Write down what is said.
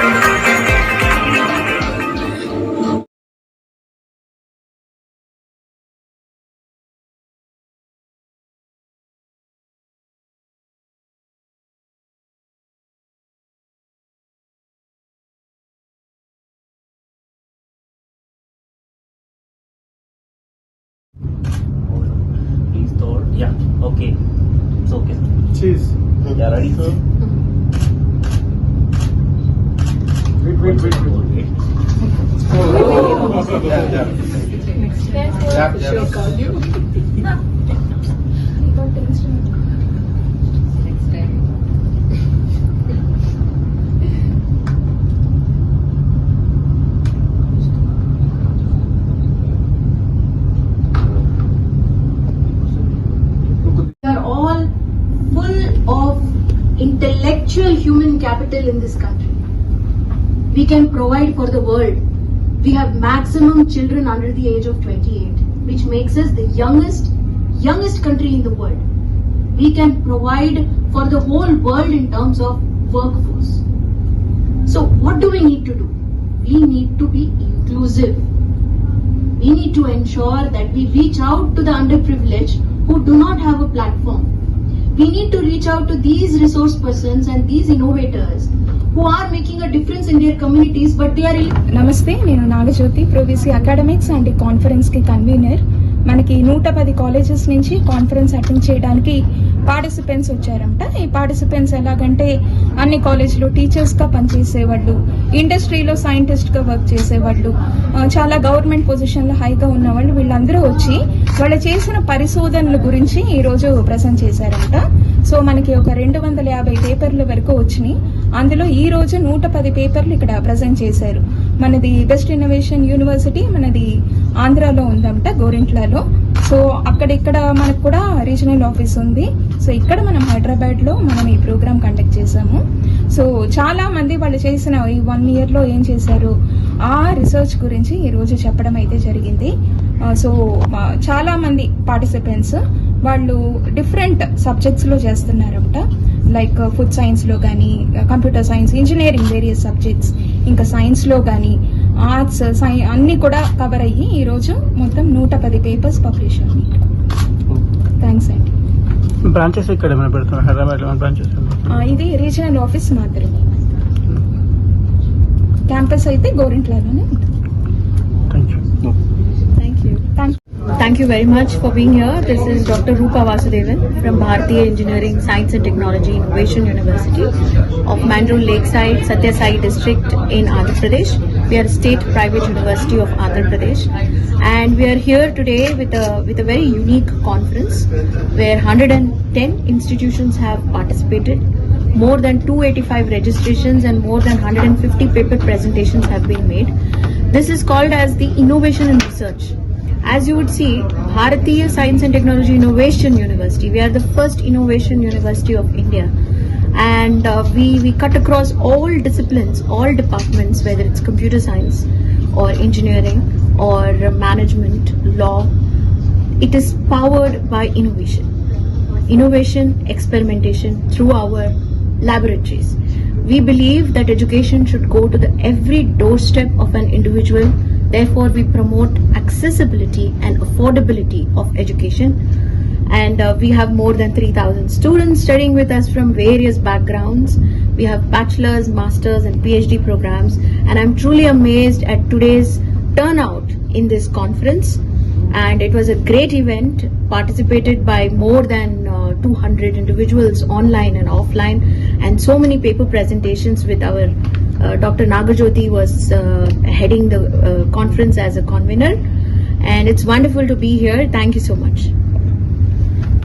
Please thought, yeah, okay. It's okay. Cheese. Yeah, ready, sir? Wait. We are all full of intellectual human capital in this country. We can provide for the world. We have maximum children under the age of 28, which makes us the youngest country in the world. We can provide for the whole world in terms of workforce. So what do we need to do? We need to be inclusive. We need to ensure that we reach out to the underprivileged who do not have a platform. We need to reach out to these resource persons and these innovators who are making a difference in their communities, but they are నమస్తే, నేను Nagajyothi, ప్రోవిసి academics and conference కి convener. మనకి 110 colleges నుంచి conference attend చేయడానికి participants వచ్చారంట. ఈ participants ఎలాగంటే అన్ని కాలేజ్లో టీచర్స్ గా పనిచేసేవాళ్ళు, ఇండస్ట్రీలో సైంటిస్ట్ గా వర్క్ చేసేవాళ్ళు, చాలా గవర్నమెంట్ పొజిషన్ లో హైగా ఉన్న వాళ్ళు, వీళ్ళందరూ వచ్చి వాళ్ళు చేసిన పరిశోధనల గురించి ఈ రోజు ప్రజెంట్ చేశారంట. సో మనకి ఒక 250 పేపర్ల వరకు వచ్చినాయి. అందులో ఈ రోజు 110 పేపర్లు ఇక్కడ ప్రజెంట్ చేశారు. మనది బెస్ట్ ఇన్నోవేషన్ యూనివర్సిటీ మనది ఆంధ్రాలో ఉందంట, గోరింట్లలో. సో అక్కడిక్కడ మనకు కూడా రీజనల్ ఆఫీస్ ఉంది. సో ఇక్కడ మనం హైదరాబాద్ లో మనం ఈ ప్రోగ్రామ్ కండక్ట్ చేసాము. సో చాలా మంది వాళ్ళు చేసిన ఈ 1 year లో ఏం చేశారు ఆ రిసర్చ్ గురించి ఈ రోజు చెప్పడం అయితే జరిగింది. సో చాలా మంది పార్టిసిపెంట్స్ వాళ్ళు డిఫరెంట్ సబ్జెక్ట్స్ లో చేస్తున్నారంట. లైక్ ఫుడ్ సైన్స్ లో కానీ, computer science, engineering, various subjects, ఇంకా సైన్స్ లో కానీ, ఆర్ట్స్, అన్ని కూడా కవర్ అయ్యి ఈ రోజు మొత్తం 110 పేపర్స్ పబ్లిష్ అయ్యాయి. థ్యాంక్స్ అండి. బ్రాంచెస్ ఇక్కడ ఏమైనా పెడుతున్నారు? హైదరాబాద్ లో బ్రాంచెస్ ఇది రీజనల్ ఆఫీస్ మాత్రమే. క్యాంపస్ అయితే గోరింట్లలోనే ఉంటుంది. Thank you very much for being here. This is Dr. Rupa Vasudevan from Bharatiya Engineering, Science and Technology Innovation University of Mandurul Lakeside, Satya Sai district in Andhra Pradesh. We are a state private university of Andhra Pradesh, and we are here today with a very unique conference where 110 institutions have participated. More than 285 registrations and more than 150 paper presentations have been made. This is called as the Innovation and Research. As you would see, Bharatiya Science and Technology Innovation University, we are the first innovation university of India, and we cut across all disciplines, all departments, whether it's computer science or engineering or management, law. It is powered by innovation, experimentation through our laboratories. We believe that education should go to the every doorstep of an individual. Therefore, we promote accessibility and affordability of education. And we have more than 3,000 students studying with us from various backgrounds. We have bachelor's, master's and PhD programs. And I'm truly amazed at today's turnout in this conference. And it was a great event, participated by more than 200 individuals online and offline, and so many paper presentations with our Dr. Nagajyoti was heading the conference as a convener, and it's wonderful to be here. Thank you so much.